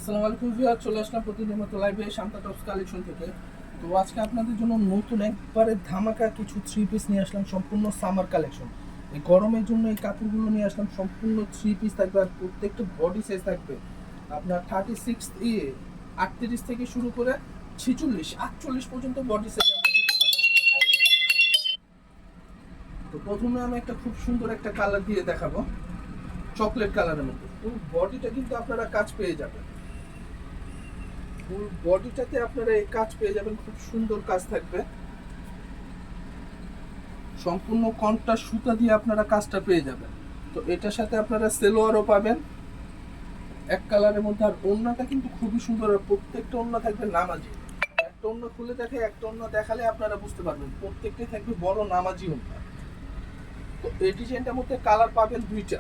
আসসালামু আলাইকুম ভিউয়ার, চলে আসলাম প্রতিদিনের মতো লাইভে শান্তা টপস কালেকশন থেকে। তো আজকে আপনাদের জন্য নতুন একবারে ধামাকা কিছু থ্রি পিস নিয়ে আসলাম, সম্পূর্ণ সামার কালেকশন। এই গরমের জন্য এই কাপড়গুলো নিয়ে আসলাম, সম্পূর্ণ থ্রি পিস থাকবে আর প্রত্যেকটা বডি সাইজ থাকবে আপনার 36 38 থেকে শুরু করে 46 48 পর্যন্ত বডি সাইজ আমরা দিতে পারি। তো প্রথমে আমি একটা খুব সুন্দর একটা কালার দিয়ে দেখাবো, চকলেট কালারের মধ্যে। ফুল বডিটা কিন্তু আপনারা কাজ পেয়ে যাবেন, ফুল বডিটাতে আপনারা এই কাজ পেয়ে যাবেন, খুব সুন্দর কাজ থাকবে। সম্পূর্ণ কন্ট্রাস্ট সুতা দিয়ে আপনারা কাজটা পেয়ে যাবেন। তো এটার সাথে আপনারা সেলোয়ারও পাবেন এক কালারের মধ্যে। আর ওড়নাটা কিন্তু খুবই সুন্দর, আর প্রত্যেকটা ওড়না থাকবে নামাজি। একটা ওড়না খুলে দেখে একটা ওড়না দেখালে আপনারা বুঝতে পারবেন, প্রত্যেকটাই থাকবে বড় নামাজি ওড়না। তো এই ডিজাইনটার মধ্যে কালার পাবেন দুইটা।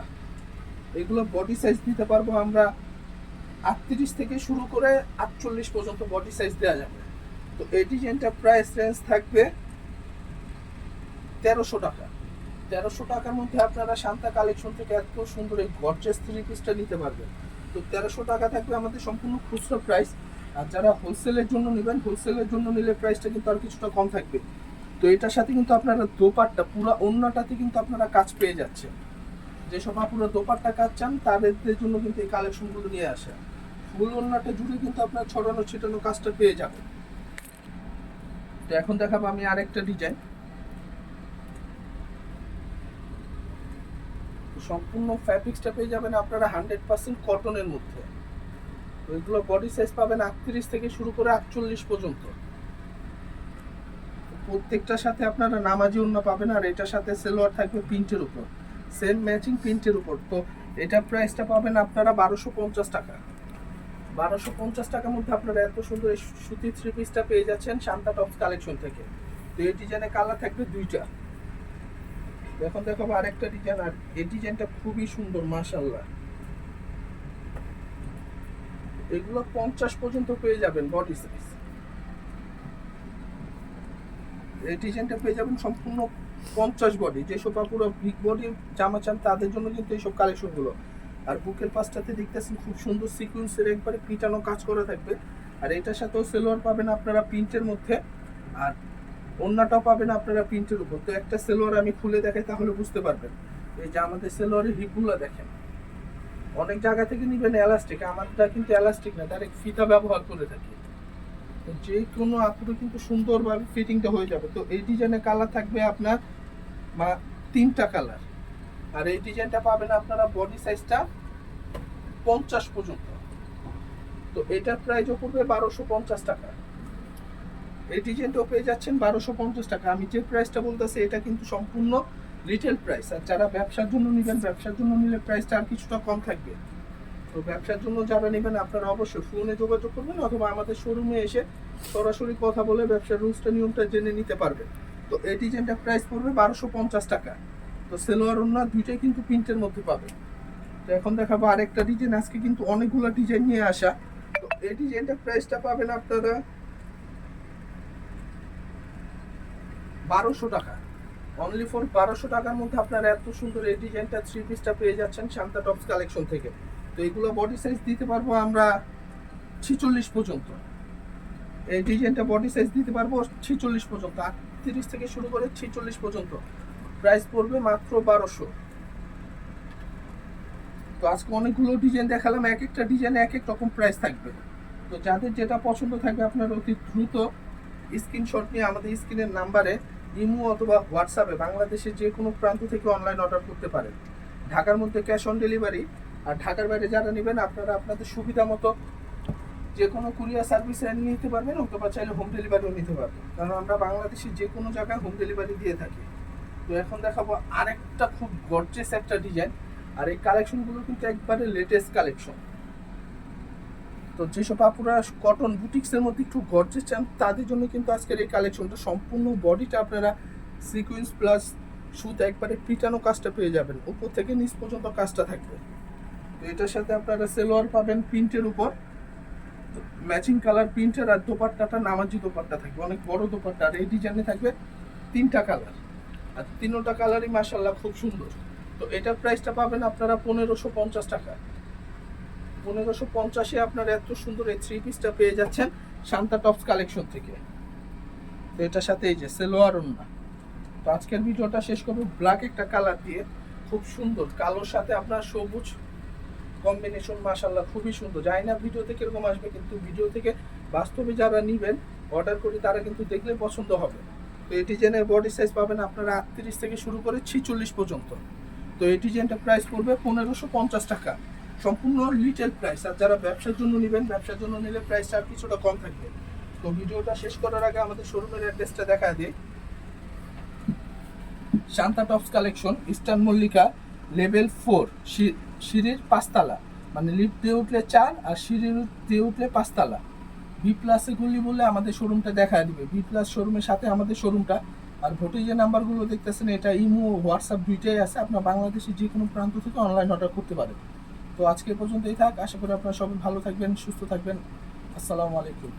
এগুলো বডি সাইজ দিতে পারবো আমরা 38 থেকে শুরু করে 48 পর্যন্ত বডি সাইজ দেওয়া যাবে। তো এই ডিজাইনটা প্রাইস রেঞ্জ থাকবে 1300 টাকা। 1300 টাকার মধ্যে আপনারা শান্তা কালেকশন থেকে এত সুন্দর এই গর্জিয়াস থ্রি পিসটা নিতে পারবেন। তো 1300 টাকা থাকবে আমাদের সম্পূর্ণ খুচরা প্রাইস। আর যারা হোলসেলের জন্য নেবেন, হোলসেলের জন্য নিলে প্রাইসটা কিন্তু আর কিছুটা কম থাকবে। তো এটার সাথে কিন্তু আপনারা দোপাট্টা পুরো ওড়নাটাতে কিন্তু আপনারা কাজ পেয়ে যাচ্ছেন। যেসব আপুরা দোপাট্টা কাজ চান তাদের জন্য কিন্তু এই কালেকশনগুলো নিয়ে আসে। ফুল ওড়নাটা জুড়ে কিন্তু আপনার ছড়ানো ছিটানো কাজটা পেয়ে যাবেন। তো এখন দেখাবো আমি আরেকটা ডিজাইন। সম্পূর্ণ ফ্যাব্রিক্সটা পেয়ে যাবেন আপনারা 100% কটনের মধ্যে। তো এগুলো বডি সাইজ পাবেন 38 থেকে শুরু করে 48 পর্যন্ত। প্রত্যেকটার সাথে আপনারা নামাজি ওড়না পাবেন, আর এটার সাথে সেলোয়ার থাকবে প্রিন্টের উপর, সেম ম্যাচিং প্রিন্টের উপর। তো এটা প্রাইসটা পাবেন আপনারা 1250 টাকা। 1250 টাকার মধ্যে আপনারা এত সুন্দর এই সুতি থ্রি পিসটা পেয়ে যাচ্ছেন শান্তা টপস কালেকশন থেকে। তো এই ডিজাইনের কালার থাকবে দুইটা। এখন দেখাবো আরেকটা ডিজাইন, আর এই ডিজাইনটা খুবই সুন্দর মাশাআল্লাহ। এগুলো 50 পর্যন্ত পেয়ে যাবেন বডি সাইজ। এই ডিজাইনটা পেয়ে যাবেন সম্পূর্ণ 50 বডি। যেসব পুরো বিগ বডি জামা চান তাদের জন্য কিন্তু এইসব কালেকশনগুলো। আর বুকের পাশটাতে দেখতেছেন খুব সুন্দর সিকোয়েন্সের একবারে পিটানো কাজ করা থাকবে। আর এটার সাথেও সেলোয়ার পাবেন আপনারা প্রিন্টের মধ্যে, আর ওড়নাটাও পাবেন আপনারা প্রিন্টের উপর। তো একটা সেলোয়ার আমি খুলে দেখাই তাহলে বুঝতে পারবেন। এই যে আমাদের সেলোয়ারের হিপগুলো দেখেন, অনেক জায়গা থেকে নিবেন এলাস্টিক, আমারটা কিন্তু এলাস্টিক না, ডাইরেক্ট ফিতা ব্যবহার করে থাকি। তো যে কোনো আপুরে কিন্তু সুন্দরভাবে ফিটিংটা হয়ে যাবে। তো এই ডিজাইনের কালার থাকবে আপনার তিনটা কালার। আর এই ডিজাইনটা পাবেন আপনারা বডি সাইজটা 50 পর্যন্ত। তো এটার প্রাইসও পড়বে 1250 টাকা। এই ডিজাইনটাও পেয়ে যাচ্ছেন 1250 টাকা। আমি যে প্রাইসটা বলতেছি এটা কিন্তু সম্পূর্ণ রিটেল প্রাইস। আর যারা ব্যবসার জন্য নেবেন, ব্যবসার জন্য নিলে প্রাইসটা আর কিছুটা কম থাকবে। তো ব্যবসার জন্য যারা নেবেন আপনারা অবশ্যই ফোনে যোগাযোগ করবেন, অথবা আমাদের শোরুমে এসে সরাসরি কথা বলে ব্যবসার রুলসটা নিয়মটা জেনে নিতে পারবেন। তো এই ডিজাইনটা প্রাইস পড়বে 1250 টাকা। তো সেলোয়ার ওড়না দুইটাই কিন্তু প্রিন্টের মধ্যে পাবে। তো এখন দেখাবো আরেকটা ডিজাইন, আজকে কিন্তু অনেকগুলো ডিজাইন নিয়ে আসা। তো এই ডিজাইনটা প্রাইসটা পাবেন আপনারা 1200 টাকা। অনলি ফর 1200 টাকার মধ্যে আপনারা এত সুন্দর এই ডিজাইনটা থ্রি পিসটা পেয়ে যাচ্ছেন শান্তা টপস কালেকশন থেকে। তো এগুলো বডি সাইজ দিতে পারবো আমরা 46 পর্যন্ত। এই ডিজাইনটা বডি সাইজ দিতে পারবো 46 পর্যন্ত, 38 থেকে শুরু করে 46 পর্যন্ত। প্রাইস পড়বে মাত্র 1200। তো আজকে অনেকগুলো ডিজাইন দেখালাম, এক একটা ডিজাইনে এক এক রকম প্রাইস থাকবে। তো যাদের যেটা পছন্দ থাকবে আপনারা অতি দ্রুত স্ক্রিনশট নিয়ে আমাদের স্ক্রিনের নাম্বারে ইমো অথবা হোয়াটসঅ্যাপে বাংলাদেশের যে কোনো প্রান্ত থেকে অনলাইন অর্ডার করতে পারেন। ঢাকার মধ্যে ক্যাশ অন ডেলিভারি, আর ঢাকার বাইরে যারা নেবেন আপনারা আপনাদের সুবিধা মতো যে কোনো কুরিয়ার সার্ভিসে নিতে পারবেন, অথবা চাইলে হোম ডেলিভারিও নিতে পারবেন, কারণ আমরা বাংলাদেশের যে কোনো জায়গায় হোম ডেলিভারি দিয়ে থাকি। তো এখন দেখাবো আরেকটা খুব গর্জিয়াস একটা ডিজাইন, আর এই কালেকশনগুলো কিন্তু একবারে লেটেস্ট কালেকশন। তো যেসব আপুরা কটন বুটিক্সের মধ্যে একটু গর্জিয়াস চান তাদের জন্য কিন্তু আজকের এই কালেকশনটা। সম্পূর্ণ বডিটা আপনারা সিকুয়েন্স প্লাস সুতা একবারে পিটানো কাজটা পেয়ে যাবেন, উপর থেকে নিচ পর্যন্ত কাজটা থাকবে। তো এটার সাথে আপনারা সেলোয়ার পাবেন প্রিন্টের উপর, ম্যাচিং কালার প্রিন্টের, আর দোপাট্টাটা নামাজি দোপাট্টা থাকবে, অনেক বড় দোপাট্টা। আর এই ডিজাইনে থাকবে তিনটা কালার, আর তিনটা কালারই মাশাআল্লাহ খুব সুন্দর। তো এটার প্রাইসটা পাবেন আপনারা 1550 টাকা। 1550-এ আপনারা এত সুন্দর এই থ্রি পিসটা পেয়ে যাচ্ছেন শান্তা টপস কালেকশন থেকে। তো এটার সাথে এই যে সেলোয়ার ওড়না। তো আজকের ভিডিওটা শেষ করবো ব্ল্যাক একটা কালার দিয়ে, খুব সুন্দর কালোর সাথে আপনার সবুজ কম্বিনেশন, মাশাআল্লাহ খুবই সুন্দর। জানি না ভিডিওতে কিরকম আসবে, কিন্তু ভিডিও থেকে বাস্তবে যারা নেবেন অর্ডার করি তারা কিন্তু দেখলে পছন্দ হবে। তো এই ডিজাইনের বডি সাইজ পাবেন আপনারা 38 থেকে শুরু করে 46 পর্যন্ত। তো এই ডিজাইনটা প্রাইস পড়বে 1550 টাকা, সম্পূর্ণ রিটেল প্রাইস। আর যারা ব্যবসার জন্য নেবেন, ব্যবসার জন্য নিলে প্রাইসটা আর কিছুটা কম থাকবে। তো ভিডিওটা শেষ করার আগে আমাদের শোরুমের অ্যাড্রেসটা দেখা দিই। Shanta tops collection, eastern Mallika, level 4, সিঁড়ির 5 তালা, মানে লিফট দিয়ে উঠলে 4 আর সিঁড়ি দিয়ে উঠলে 5 তালা। বি প্লাসে গুলি বলে আমাদের শোরুমটা দেখা দিবে। বি প্লাস শোরুমের সাথে আমাদের শোরুমটা। আর ভোটে যে নাম্বারগুলো দেখতেছেন এটা ইমো, হোয়াটসঅ্যাপ দুইটাই আছে। আপনার বাংলাদেশের যে কোনো প্রান্ত থেকে অনলাইন অর্ডার করতে পারেন। তো আজকে পর্যন্তই থাক, আশা করি আপনারা সবাই ভালো থাকবেন, সুস্থ থাকবেন। আসসালামু আলাইকুম।